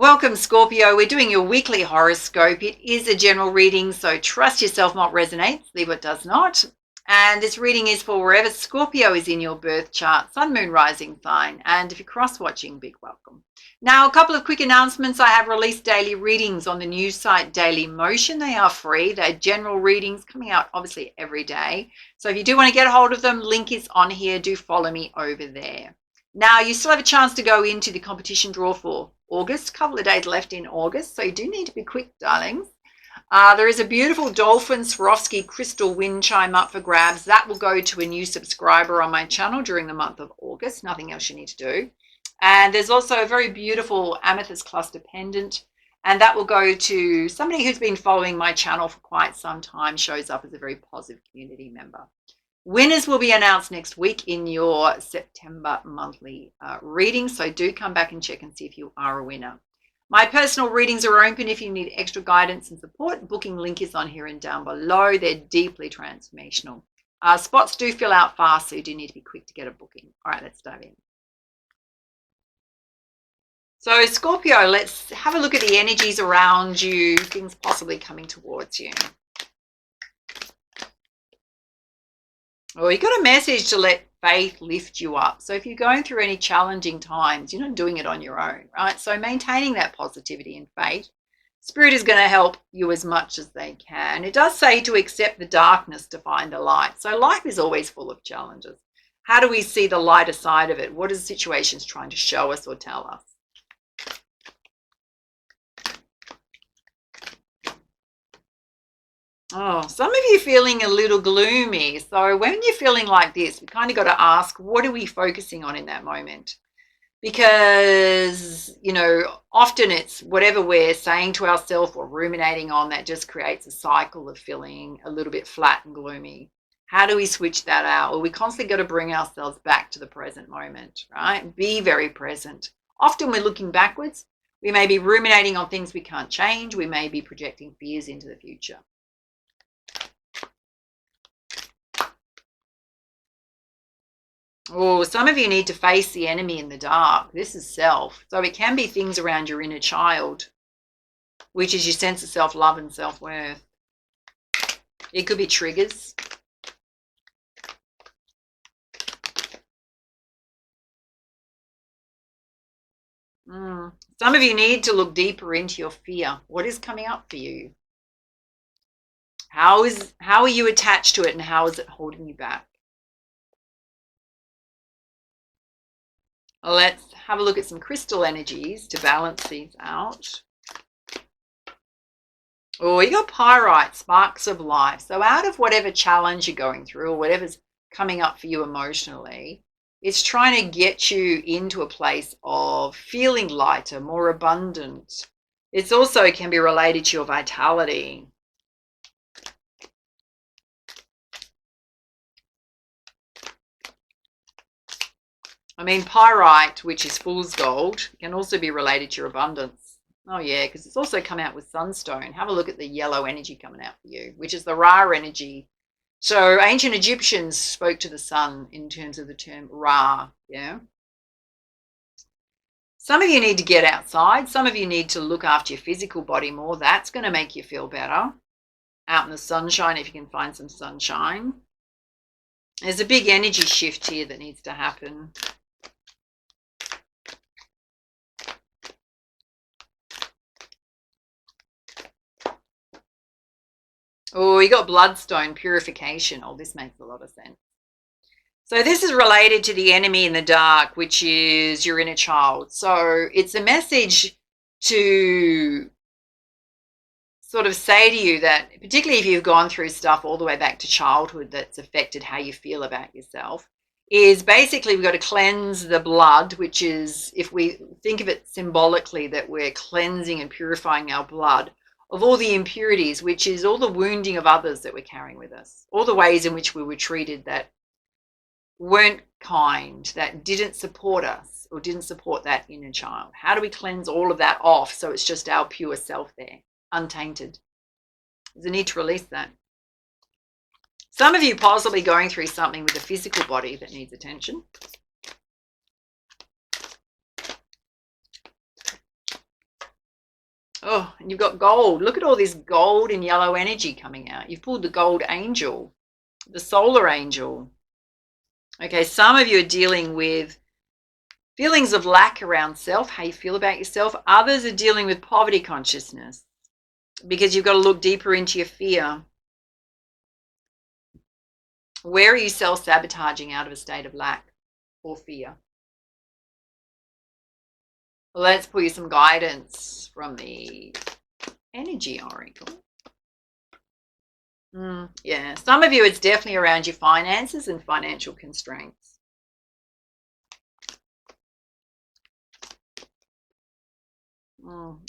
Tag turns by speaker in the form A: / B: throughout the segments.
A: Welcome, Scorpio. We're doing your weekly horoscope. It is a general reading, so trust yourself what resonates, leave what does not. And this reading is for wherever Scorpio is in your birth chart, sun, moon, rising sign. And if you're cross-watching, big welcome. Now, a couple of quick announcements. I have released daily readings on the news site Daily Motion. They are free. They're general readings coming out obviously every day. So if you do want to get a hold of them, link is on here. Do follow me over there. Now, you still have a chance to go into the competition draw for August. A couple of days left in August, so you do need to be quick, darlings. There is a beautiful Dolphin Swarovski crystal wind chime up for grabs. That will go to a new subscriber on my channel during the month of August. Nothing else you need to do. And there's also a very beautiful amethyst cluster pendant, and that will go to somebody who's been following my channel for quite some time, shows up as a very positive community member. Winners will be announced next week in your September monthly reading, so do come back and check and see if you are a winner. My personal readings are open if you need extra guidance and support. Booking link is on here and down below. They're deeply transformational. Spots do fill out fast, so you do need to be quick to get a booking. All right, let's dive in. So Scorpio, let's have a look at the energies around you, things possibly coming towards you. Well, you got a message to let faith lift you up. So if you're going through any challenging times, you're not doing it on your own, right? So maintaining that positivity and faith, Spirit is going to help you as much as they can. It does say to accept the darkness to find the light. So life is always full of challenges. How do we see the lighter side of it? What is the situations trying to show us or tell us? Oh, some of you feeling a little gloomy. So when you're feeling like this, we kind of got to ask, what are we focusing on in that moment? Because, you know, often it's whatever we're saying to ourselves or ruminating on that just creates a cycle of feeling a little bit flat and gloomy. How do we switch that out? Well, we constantly got to bring ourselves back to the present moment, right? Be very present. Often we're looking backwards. We may be ruminating on things we can't change. We may be projecting fears into the future. Oh, some of you need to face the enemy in the dark. This is self. So it can be things around your inner child, which is your sense of self-love and self-worth. It could be triggers. Some of you need to look deeper into your fear. What is coming up for you? How are you attached to it, and how is it holding you back? Let's have a look at some crystal energies to balance these out. Oh, you got pyrite, sparks of life. So out of whatever challenge you're going through or whatever's coming up for you emotionally, it's trying to get you into a place of feeling lighter, more abundant. It's also can be related to your vitality. I mean, pyrite, which is fool's gold, can also be related to your abundance. Oh, yeah, because it's also come out with sunstone. Have a look at the yellow energy coming out for you, which is the Ra energy. So ancient Egyptians spoke to the sun in terms of the term Ra, yeah? Some of you need to get outside. Some of you need to look after your physical body more. That's going to make you feel better. Out in the sunshine, if you can find some sunshine. There's a big energy shift here that needs to happen. Oh, you got bloodstone purification. Oh, this makes a lot of sense. So this is related to the enemy in the dark, which is your inner child. So it's a message to sort of say to you that, particularly if you've gone through stuff all the way back to childhood that's affected how you feel about yourself, is basically we've got to cleanse the blood, which is, if we think of it symbolically, that we're cleansing and purifying our blood of all the impurities, which is all the wounding of others that we're carrying with us, all the ways in which we were treated that weren't kind, that didn't support us or didn't support that inner child. How do we cleanse all of that off so it's just our pure self there, untainted? There's a need to release that. Some of you possibly going through something with a physical body that needs attention. Oh, and you've got gold. Look at all this gold and yellow energy coming out. You've pulled the gold angel, the solar angel. Okay, some of you are dealing with feelings of lack around self, how you feel about yourself. Others are dealing with poverty consciousness because you've got to look deeper into your fear. Where are you self-sabotaging out of a state of lack or fear? Well, let's pull you some guidance from the energy oracle. Yeah, some of you, it's definitely around your finances and financial constraints.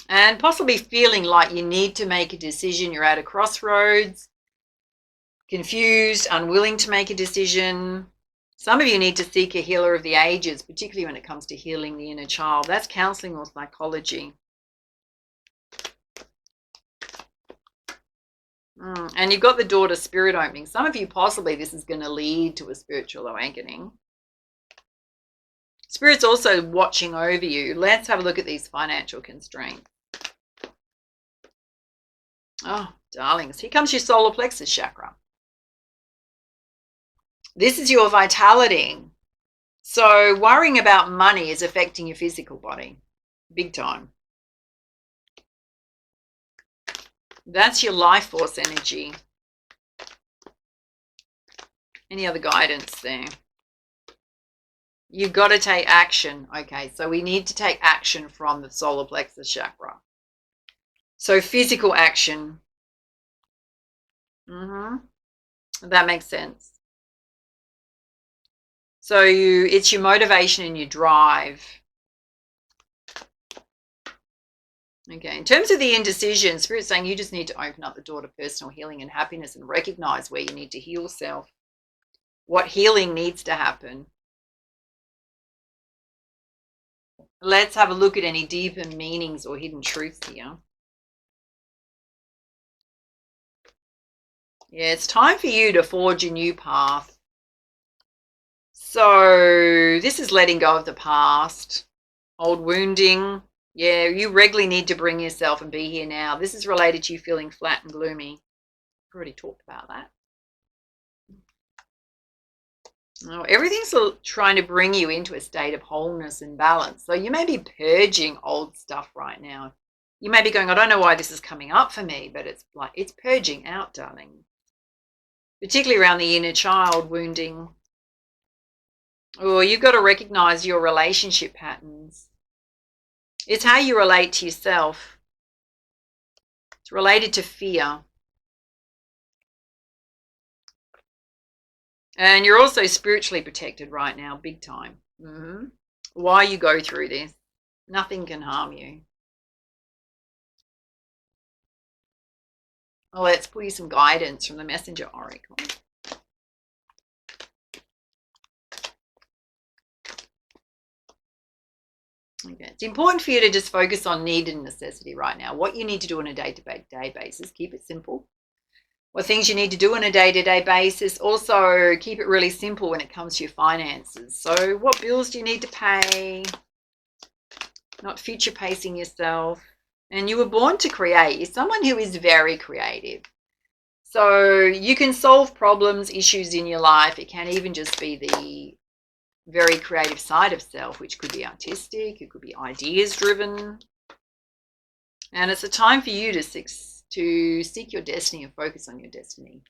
A: And possibly feeling like you need to make a decision. You're at a crossroads, confused, unwilling to make a decision. Some of you need to seek a healer of the ages, particularly when it comes to healing the inner child. That's counseling or psychology. And you've got the door to spirit opening. Some of you, possibly, this is going to lead to a spiritual awakening. Spirit's also watching over you. Let's have a look at these financial constraints. Oh, darlings, here comes your solar plexus chakra. This is your vitality. So worrying about money is affecting your physical body big time. That's your life force energy. Any other guidance there? You've got to take action. Okay, so we need to take action from the solar plexus chakra. So physical action. That makes sense. So it's your motivation and your drive. Okay, in terms of the indecision, Spirit's saying you just need to open up the door to personal healing and happiness and recognize where you need to heal self. What healing needs to happen. Let's have a look at any deeper meanings or hidden truths here. Yeah, it's time for you to forge a new path. So this is letting go of the past, old wounding. Yeah, you regularly need to bring yourself and be here now. This is related to you feeling flat and gloomy. I've already talked about that. Oh, everything's trying to bring you into a state of wholeness and balance. So you may be purging old stuff right now. You may be going, I don't know why this is coming up for me, but it's like it's purging out, darling. Particularly around the inner child wounding. Or you've got to recognize your relationship patterns. It's how you relate to yourself. It's related to fear. And you're also spiritually protected right now, big time. Why you go through this, nothing can harm you. Well, let's pull you some guidance from the Messenger Oracle. Okay. It's important for you to just focus on need and necessity right now. What you need to do on a day-to-day basis. Keep it simple. What things you need to do on a day-to-day basis. Also, keep it really simple when it comes to your finances. So what bills do you need to pay? Not future pacing yourself. And you were born to create. You're someone who is very creative. So you can solve problems, issues in your life. It can even just be the very creative side of self, which could be artistic, it could be ideas driven. And it's a time for you to seek your destiny and focus on your destiny.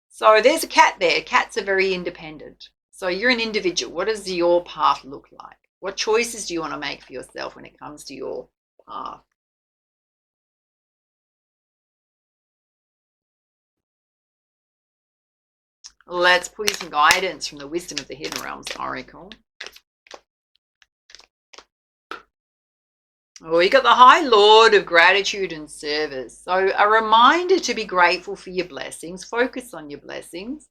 A: So there's a cat there. Cats are very independent. So you're an individual. What does your path look like? What choices do you want to make for yourself when it comes to your path? Let's pull you some guidance from the Wisdom of the Hidden Realms Oracle. Oh, you got the High Lord of Gratitude and Service. So a reminder to be grateful for your blessings. Focus on your blessings.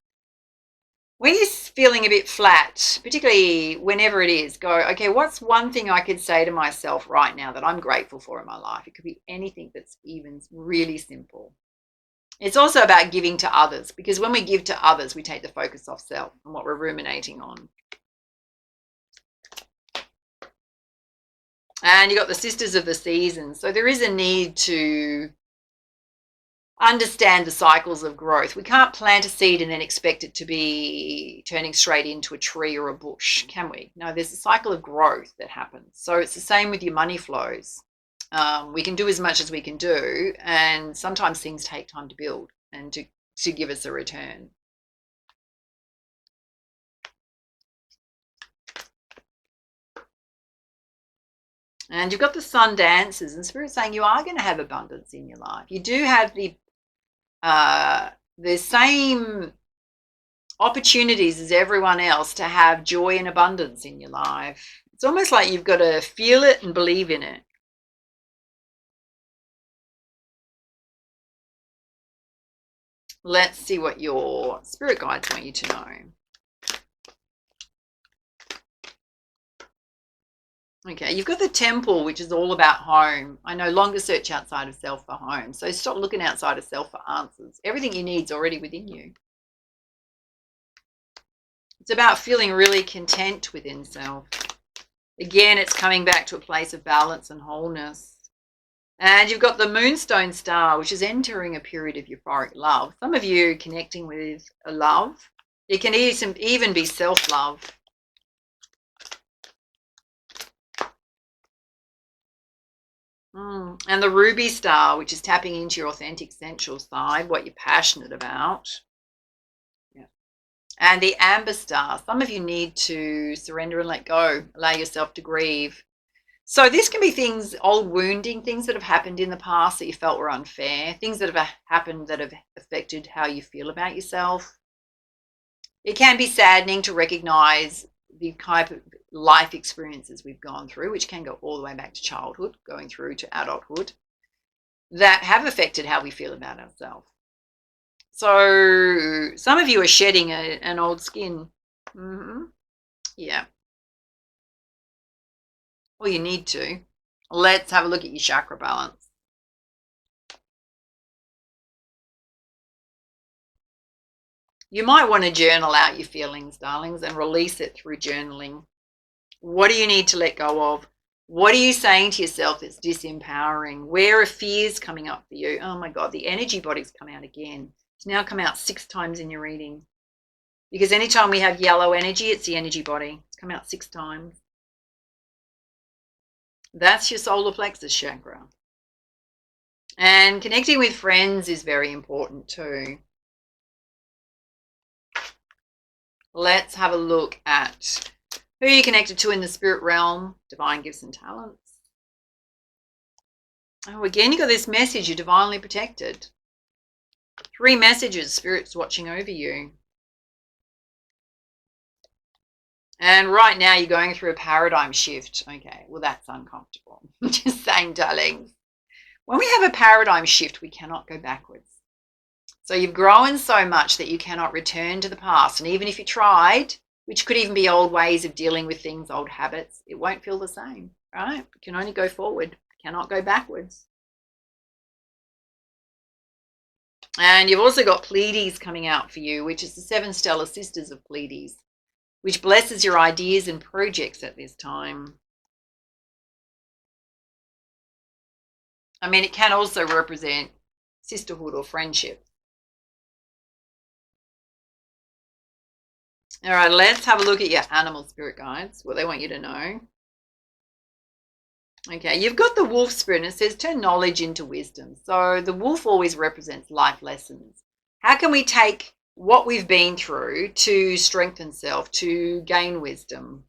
A: When you're feeling a bit flat, particularly whenever it is, go, okay, what's one thing I could say to myself right now that I'm grateful for in my life? It could be anything that's even really simple. It's also about giving to others, because when we give to others, we take the focus off self and what we're ruminating on. And you got the Sisters of the Seasons. So there is a need to understand the cycles of growth. We can't plant a seed and then expect it to be turning straight into a tree or a bush, can we? No, there's a cycle of growth that happens. So it's the same with your money flows. We can do as much as we can do, and sometimes things take time to build and to give us a return. And you've got the sun dancers, and Spirit saying you are going to have abundance in your life. You do have the same opportunities as everyone else to have joy and abundance in your life. It's almost like you've got to feel it and believe in it. Let's see what your spirit guides want you to know. Okay, you've got the temple, which is all about home. I no longer search outside of self for home. So stop looking outside of self for answers. Everything you need is already within you. It's about feeling really content within self. Again, it's coming back to a place of balance and wholeness. And you've got the moonstone star, which is entering a period of euphoric love. Some of you connecting with a love. It can even be self-love. And the ruby star, which is tapping into your authentic sensual side, what you're passionate about. Yeah. And the amber star, some of you need to surrender and let go, allow yourself to grieve. So this can be things, old wounding, things that have happened in the past that you felt were unfair, things that have happened that have affected how you feel about yourself. It can be saddening to recognize the type of life experiences we've gone through, which can go all the way back to childhood, going through to adulthood, that have affected how we feel about ourselves. So some of you are shedding an old skin. Yeah. Well, you need to. Let's have a look at your chakra balance. You might want to journal out your feelings, darlings, and release it through journaling. What do you need to let go of? What are you saying to yourself that's disempowering? Where are fears coming up for you? Oh my God, the energy body's come out again. It's now come out 6 times in your reading. Because anytime we have yellow energy, it's the energy body. It's come out 6 times. That's your solar plexus chakra. And connecting with friends is very important too. Let's have a look at who you're connected to in the spirit realm, divine gifts and talents. Oh, again, you got this message, you're divinely protected. 3 messages, spirit's watching over you. And right now you're going through a paradigm shift. Okay, well, that's uncomfortable. Just saying, darlings. When we have a paradigm shift, we cannot go backwards. So you've grown so much that you cannot return to the past. And even if you tried, which could even be old ways of dealing with things, old habits, it won't feel the same, right? You can only go forward, cannot go backwards. And you've also got Pleiades coming out for you, which is the 7 stellar sisters of Pleiades, which blesses your ideas and projects at this time. I mean, it can also represent sisterhood or friendship. All right, let's have a look at your animal spirit guides, what they want you to know. Okay, you've got the wolf spirit, and it says turn knowledge into wisdom. So the wolf always represents life lessons. How can we take what we've been through to strengthen self, to gain wisdom?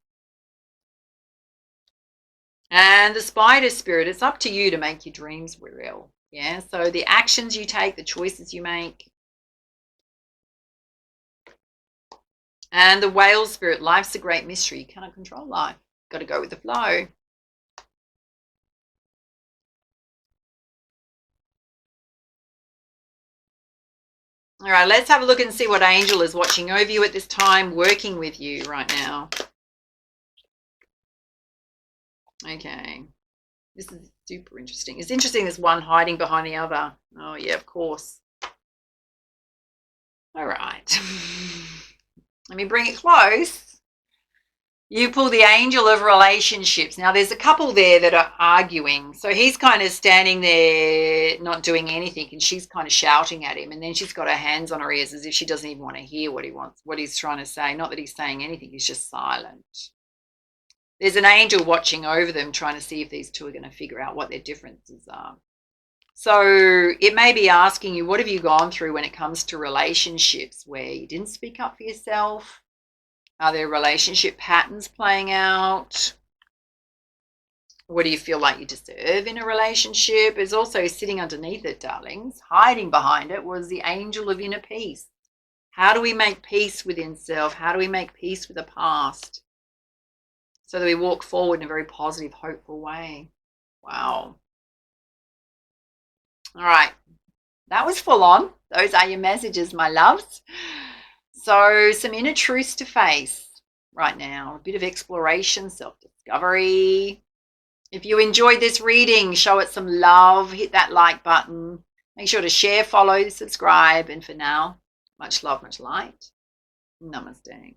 A: And the spider spirit, it's up to you to make your dreams real. Yeah, so the actions you take, the choices you make. And the whale spirit, life's a great mystery. You cannot control life. Got to go with the flow. All right, let's have a look and see what angel is watching over you at this time, working with you right now. Okay, this is super interesting. It's interesting there's one hiding behind the other. Oh, yeah, of course. All right. Let me bring it close. You pull the angel of relationships. Now, there's a couple there that are arguing. So he's kind of standing there not doing anything, and she's kind of shouting at him. And then she's got her hands on her ears as if she doesn't even want to hear what he wants, what he's trying to say. Not that he's saying anything, he's just silent. There's an angel watching over them, trying to see if these two are going to figure out what their differences are. So it may be asking you, what have you gone through when it comes to relationships where you didn't speak up for yourself? Are there relationship patterns playing out? What do you feel like you deserve in a relationship? Is also sitting underneath it, darlings, hiding behind it, was the angel of inner peace. How do we make peace within self? How do we make peace with the past so that we walk forward in a very positive, hopeful way? Wow. All right. That was full on. Those are your messages, my loves. So some inner truths to face right now, a bit of exploration, self-discovery. If you enjoyed this reading, show it some love, hit that like button. Make sure to share, follow, subscribe. And for now, much love, much light. Namaste.